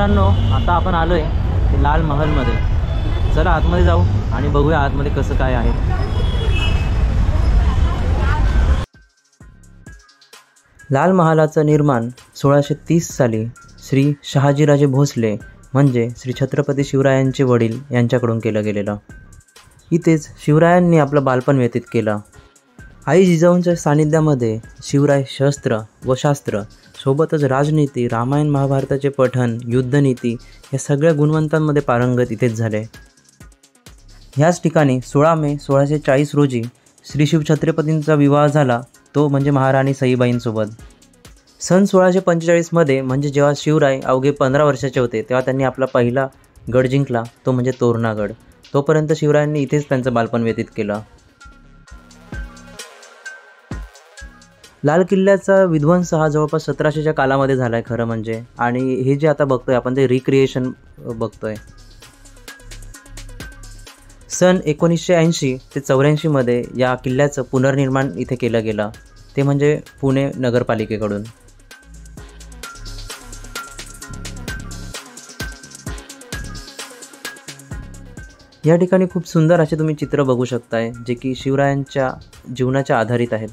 मित्रांनो, आता आपण आलोय लाल महलमध्ये. चला आतमध्ये जाऊ आणि बघूया आतमध्ये कसं काय आहे. लाल महालाचं निर्माण 1630 साली श्री शहाजीराजे भोसले म्हणजे श्री छत्रपती शिवरायांचे वडील यांच्याकडून केलं गेलेलं. इथेच शिवरायांनी आपलं बालपण व्यतीत केलं. आई जिजाऊंच्या सानिध्यामध्ये शिवराय शस्त्र व शास्त्र सोबतच राजनीती, रामायण महाभारताचे पठण, युद्धनीती या सगळ्या गुणवंतांमध्ये पारंगत इथेच झाले. ह्याच ठिकाणी 16 मे 1640 रोजी श्री शिवछत्रपतींचा विवाह झाला, तो म्हणजे महाराणी सईबाईंसोबत. सन 1645मध्ये म्हणजे जेव्हा शिवराय अवघे 15 वर्षाचे होते तेव्हा त्यांनी आपला पहिला गड जिंकला, तो म्हणजे तोरणागड. तोपर्यंत शिवरायांनी इथेच त्यांचं बालपण व्यतीत केलं. लाल किल्ल्याचा विध्वंस हा जवळपास 1700च्या कालामध्ये झाला आहे खरं म्हणजे. आणि हे जे आता बघतोय आपण ते रिक्रिएशन बघतोय. सन 1980 ते 84मध्ये या किल्ल्याचं पुनर्निर्माण इथे केलं गेलं, ते म्हणजे पुणे नगरपालिकेकडून. या ठिकाणी खूप सुंदर असे तुम्ही चित्र बघू शकताय, जे की शिवरायांच्या जीवनाच्या आधारित आहेत.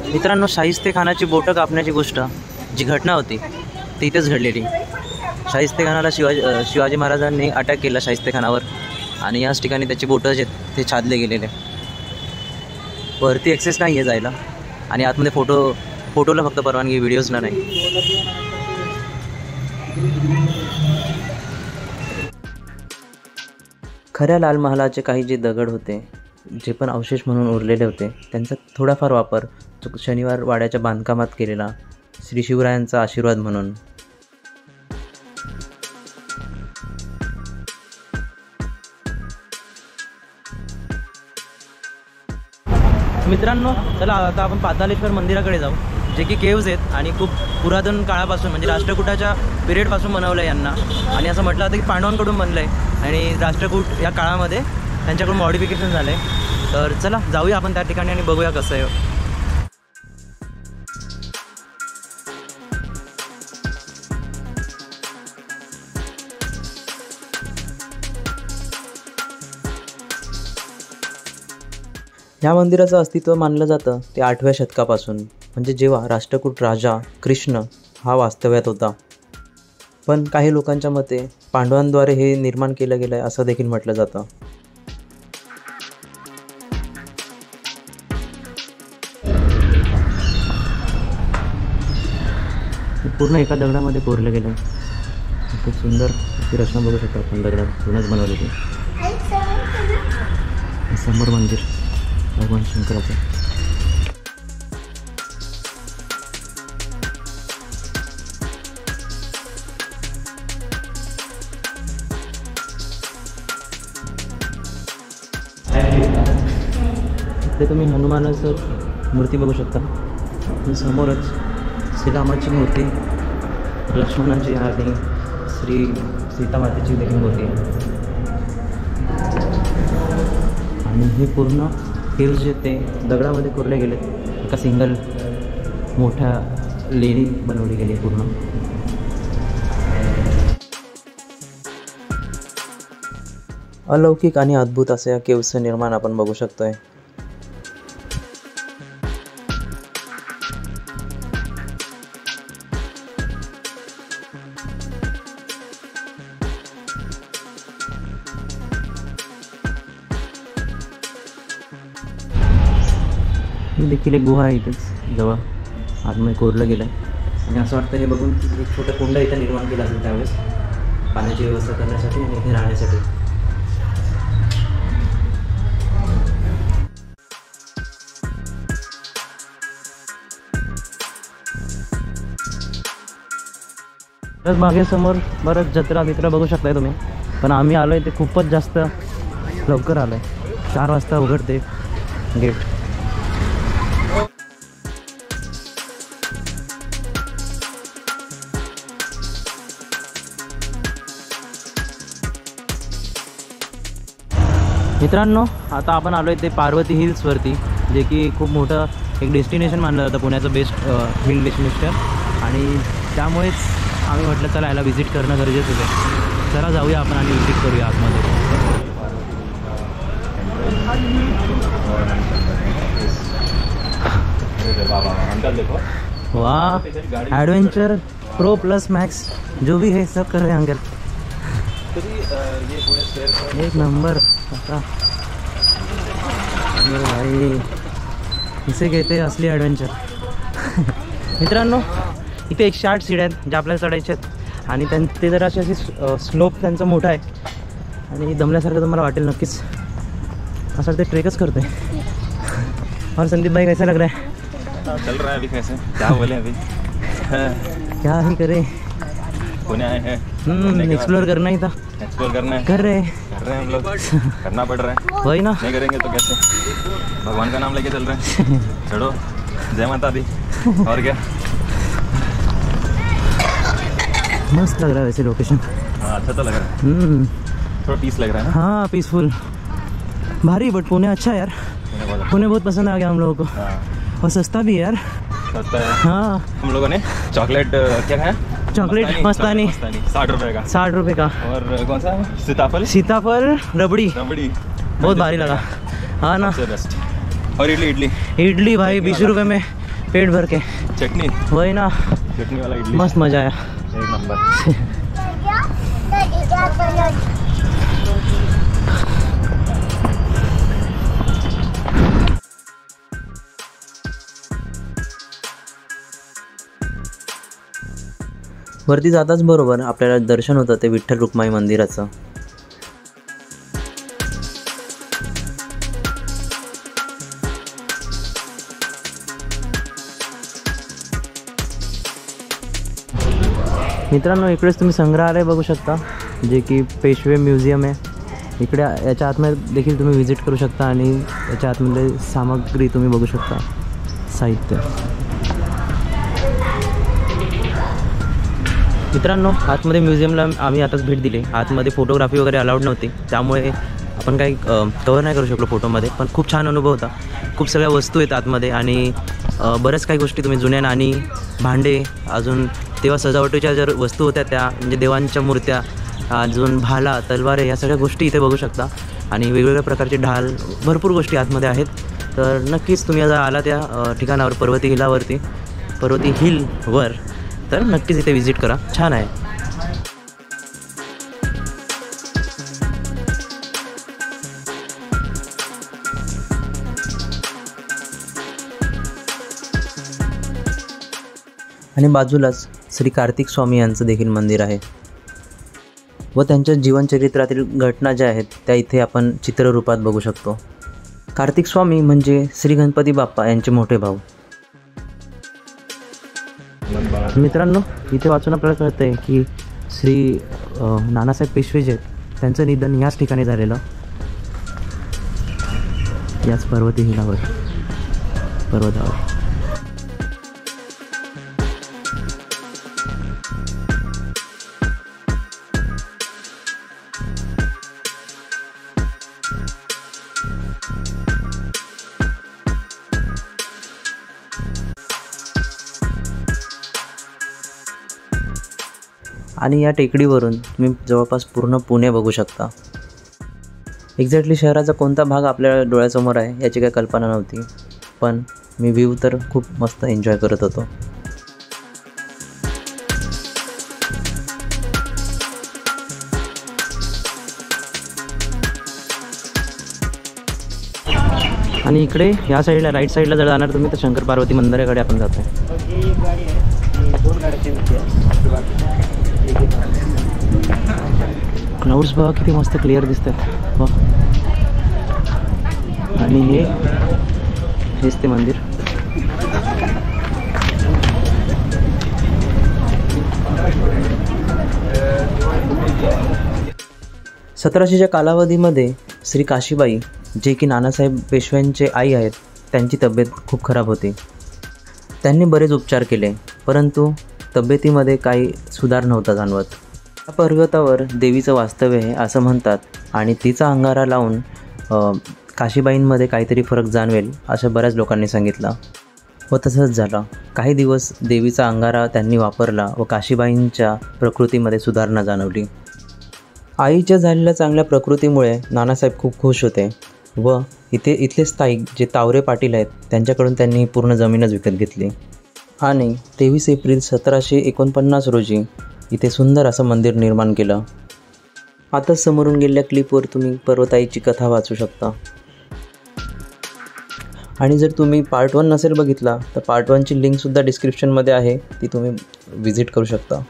मित्रांनो, शाहिस्तेखानाची बोटं कापण्याची गोष्ट जी घटना होती ती इथेच घडलेली. शाहिस्तेखानाला शिवाजी महाराजांनी अटॅक केला शाहिस्तेखानावर आणि याच ठिकाणी त्याची बोटं जे ते छादले गेलेले. वरती ॲक्सेस नाही आहे जायला आणि आतमध्ये फोटोला फक्त परवानगी, व्हिडिओजला नाही. खऱ्या लाल महालाचे काही जे दगड होते, जे पण अवशेष म्हणून उरलेले होते, त्यांचा थोडाफार वापर शनिवार वाड्याच्या बांधकामात केलेला श्री शिवरायांचा आशीर्वाद म्हणून. मित्रांनो, चला आता आपण पातालेश्वर मंदिराकडे जाऊ, जे की केव्ज आहेत आणि खूप पुरातन काळापासून म्हणजे राष्ट्रकूटाच्या पिरियडपासून बनवलं आहे यांना. आणि असं म्हटलं जातं की पांडवांकडून बनलं आहे आणि राष्ट्रकूट या काळामध्ये त्यांच्याकडून मॉडिफिकेशन झालं आहे. तर चला जाऊया आपण त्या ठिकाणी आणि बघूया कसं आहे. या मंदिराचं अस्तित्व मानलं जातं ते 8व्या शतकापासून, म्हणजे जेव्हा राष्ट्रकूट राजा कृष्ण हा वास्तव्यात होता. पण काही लोकांच्या मते पांडवांद्वारे हे निर्माण केलं गेलं आहे असं देखील म्हटलं जातं. पूर्ण एका दगडामध्ये कोरलं गेलं आहे. खूप सुंदर ती रचना बघू शकतो आपण, दगडात पूर्णच बनवलेली. समोर मंदिर भगवान शंकराचं. इथे तुम्ही हनुमानाचं मूर्ती बघू शकता. समोरच श्रीरामाची मूर्ती, लक्ष्मणाची आणि श्री सीतामातेची देखील मूर्ती आहे. आणि हे पूर्ण केव्ज जे ते दगडामध्ये कोरले गेले, एका सिंगल मोठ्या लेणी बनवली गेली पूर्ण. अलौकिक आणि अद्भुत असं या केव्जचं निर्माण आपण बघू शकतोय. देखील एक गुहा आहे इथेच जवळ, आतमध्ये कोरलं गेलं आहे. आणि असं वाटतं हे बघून की एक छोटं कुंड इथं निर्माण केलं असेल त्यावेळेस पाण्याची व्यवस्था करण्यासाठी आणि इथे राहण्यासाठी. तर मागे समोर बरंच जत्रा बित्रा बघू शकताय तुम्ही. पण आम्ही आलो आहे ते खूपच जास्त लवकर आलो आहे. 4 वाजता उघडते गेट. मित्रांनो, आता आपण आलो आहे ते पार्वती हिल्सवरती, जे की खूप मोठं एक डेस्टिनेशन मानलं जातं पुण्याचं बेस्ट हिल डेस्टिनेशन, आणि त्यामुळेच आम्ही म्हटलं चला याला व्हिजिट करणं गरजेचं आहे. चला जाऊया आपण आणि व्हिजिट करूया आतमध्ये. वाह, एडवेंचर प्रो प्लस मैक्स जो भी है सब कर रहे हैं अंकल. एक नंबर भाई, इसे कहते हैं असली ॲडव्हेंचर. मित्रांनो, इथे 108 सीड्या आहेत ज्या आपल्याला चढायच्या आहेत, आणि ते जरा अशी स्लोप त्यांचा मोठा आहे, आणि दमल्यासारखं तुम्हाला वाटेल नक्कीच. असं ते ट्रेकच करते. और संदीप भाई कैसा लग रहा है? चल रहा है अभी. कैसे क्या बोले अभी? क्या ही करें, पुणे आए हैं, एक्सप्लोर करना ही था. एक्सप्लोर करना है, कर रहे हैं हम लोग. करना पड़ रहा है, वही ना. नहीं करेंगे तो कैसे? भगवान का नाम लेके चल रहे हैं. चलो, जय माता दी. और क्या, मस्त लग रहा है वैसे लोकेशन. हाँ अच्छा तो लग रहा है. थोड़ा पीस लग रहा है ना. हाँ पीसफुल, भारी, बट पुणे अच्छा है यार. पुणे बहुत पसंद आ गया हम लोगों को. हाँ, और सस्ता भी है यार. सस्ता है. हाँ, हम लोगों ने चॉकलेट क्या खाया? चॉकलेट मस्तानी 60 रुपये का. 60 रुपये का. और कौन सा सीताफल? सीताफल रबड़ी रबड़ी बहुत भारी लगा. हाँ ना. सबसे बेस्ट. और इडली इडली भाई 20 रुपये में पेट भर के. चटनी, वही ना, चटनी वाला इडली, मस्त मजा आया. एक नंबर. वरती जाताच बरोबर आपल्याला दर्शन होतं ते विठ्ठल रुक्माई मंदिराचं. मित्रांनो, इकडेच तुम्ही संग्रहालय बघू शकता, जे की पेशवे म्युझियम आहे. इकडे याच्या आतमध्ये देखील तुम्ही व्हिजिट करू शकता, आणि याच्या आतमध्ये सामग्री तुम्ही बघू शकता, साहित्य. मित्रांनो, आतमध्ये म्युझियमला आम्ही आताच भेट दिली. आतमध्ये फोटोग्राफी वगैरे अलाउड नव्हती, त्यामुळे आपण काही कवर नाही करू शकलो फोटोमध्ये, पण खूप छान अनुभव होता. खूप सगळ्या वस्तू आहेत आतमध्ये, आणि बऱ्याच काही गोष्टी तुम्ही जुन्या नाणी, भांडे, अजून तेव्हा सजावटीच्या ज्या वस्तू होत्या त्या, म्हणजे देवांच्या मूर्त्या, अजून भाला, तलवारे, या सगळ्या गोष्टी इथे बघू शकता. आणि वेगवेगळ्या प्रकारचे ढाल, भरपूर गोष्टी आतमध्ये आहेत. तर नक्कीच तुम्ही जर आला त्या ठिकाणावर, पर्वती हिलवर, तर नक्कीच इथे व्हिजिट करा. छान आहे. आणि बाजूलाच श्री कार्तिक स्वामी यांचं देखील मंदिर आहे, व त्यांच्या जीवनचरित्रातील घटना ज्या आहेत त्या इथे आपण चित्ररूपात बघू शकतो. कार्तिक स्वामी म्हणजे श्री गणपती बाप्पा यांचे मोठे भाऊ. मित्रांनो, इथे वाचून आपल्याला कळतं आहे की श्री नानासाहेब पेशवे जे आहेत त्यांचं निधन याच ठिकाणी झालेलं, याच पर्वती हिलावर, पर्वतावर. आणि या टेकडीवरून तुम्ही जवळपास पूर्ण पुणे बघू शकता. एक्झॅक्टली शहराचा कोणता भाग आपल्या डोळ्यासमोर आहे याची काही कल्पना नव्हती, पण मी व्ह्यू तर खूप मस्त एन्जॉय करत होतो. आणि इकडे या साईडला, राईट साईडला जर जाणार तुम्ही तर शंकर पार्वती मंदिराकडे आपण जातो. क्लाउड्स बघा किती मस्त क्लिअर दिसतात. आणि हेच ते मंदिर. सतराशेच्या कालावधीमध्ये श्री काशीबाई, जे की नानासाहेब पेशव्यांचे आई आहेत, त्यांची तब्येत खूप खराब होती. त्यांनी बरेच उपचार केले, परंतु तब्येतीमध्ये काही सुधार नव्हता जाणवत. या पर्वतावर देवीचं वास्तव्य आहे असं म्हणतात, आणि तिचा अंगारा लावून काशीबाईंमध्ये काहीतरी फरक जाणवेल असं बऱ्याच लोकांनी सांगितलं. व तसंच झालं. काही दिवस देवीचा अंगारा त्यांनी वापरला व काशीबाईंच्या प्रकृतीमध्ये सुधारणा जाणवली. आईच्या झालेल्या चांगल्या प्रकृतीमुळे नानासाहेब खूप खुश होते व इथले स्थायिक जे तावरे पाटील आहेत त्यांच्याकडून त्यांनी पूर्ण जमीनच विकत घेतली आणि 23 एप्रिल 1749 रोजी इथे सुंदर असं मंदिर निर्माण केलं. आता समोरून गेलेल्या क्लिपवर तुम्ही पर्वताईची कथा वाचू शकता. आणि जर तुम्ही पार्ट 1 नसेल बघितला तर पार्ट 1ची लिंकसुद्धा डिस्क्रिप्शनमध्ये आहे, ती तुम्ही विजिट करू शकता.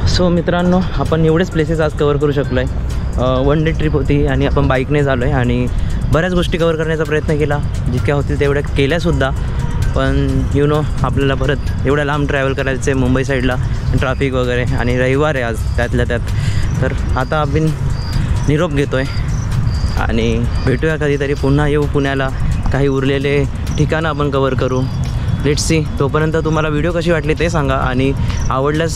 सो मित्रांनो, आपण एवढेच प्लेसेस आज कवर करू शकलो आहे. 1 डे ट्रिप होती आणि आपण बाईकने झालो आहे आणि बऱ्याच गोष्टी कवर करण्याचा प्रयत्न केला, जितक्या होतील तेवढ्या केल्यासुद्धा. पण आपल्याला परत एवढ्या लांब ट्रॅव्हल करायचं आहे मुंबई साईडला, ट्रॅफिक वगैरे, आणि रविवार आहे आज त्यातल्या त्यात. तर आता आपण निरोप घेतो आहे आणि भेटूया कधीतरी, पुन्हा येऊ पुण्याला, काही उरलेले ठिकाणं आपण कवर करू. Let's see. तोपर्यंत तुम्हाला व्हिडिओ कशी वाटली ते सांगा आणि आवडल्यास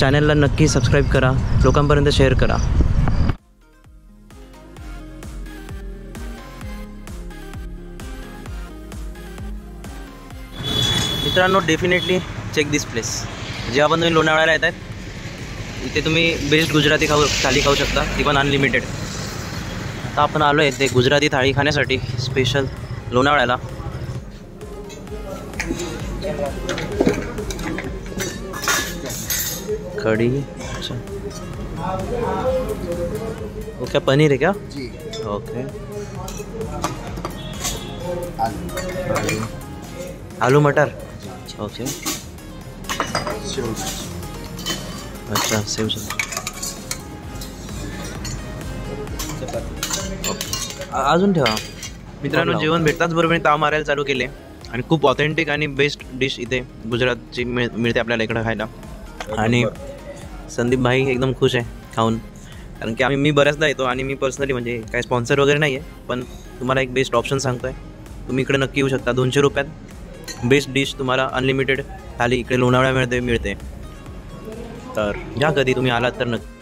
चॅनलला नक्की सबस्क्राईब करा, लोकांपर्यंत शेअर करा. मित्रांनो, डेफिनेटली चेक दिस प्लेस. जेव्हा पण तुम्ही लोणावळ्याला येत आहेत इथे तुम्ही बेस्ट गुजराती थाळी खाऊ शकता, ती पण अनलिमिटेड. आता आपण आलो आहे ते गुजराती थाळी खाण्यासाठी स्पेशल लोणावळ्याला. कड़ी, अच्छा ओके. पनीर है क्या? जी ओके. आलू मटर, ओके. अच्छा, सेव अजून ठेवा. मित्रांनो, जेवण भेटताच बरोबर ताव मारायला चालू केले आणि खूप ऑथेंटिक आणि बेस्ट डिश इथे गुजरातची मिळते आपल्याला इकडं खायला. आणि संदीप भाई एकदम खुश आहे खाऊन, कारण की मी बऱ्याचदा येतो आणि मी पर्सनली म्हणजे काही स्पॉन्सर वगैरे नाही आहे, पण तुम्हाला एक बेस्ट ऑप्शन सांगतो आहे, तुम्ही इकडे नक्की येऊ शकता. 200 रुपयात बेस्ट डिश तुम्हाला अनलिमिटेड थाली इकडे लोणावळ्यामध्ये मिळते. तर या कधी तुम्ही आलात तर नक्की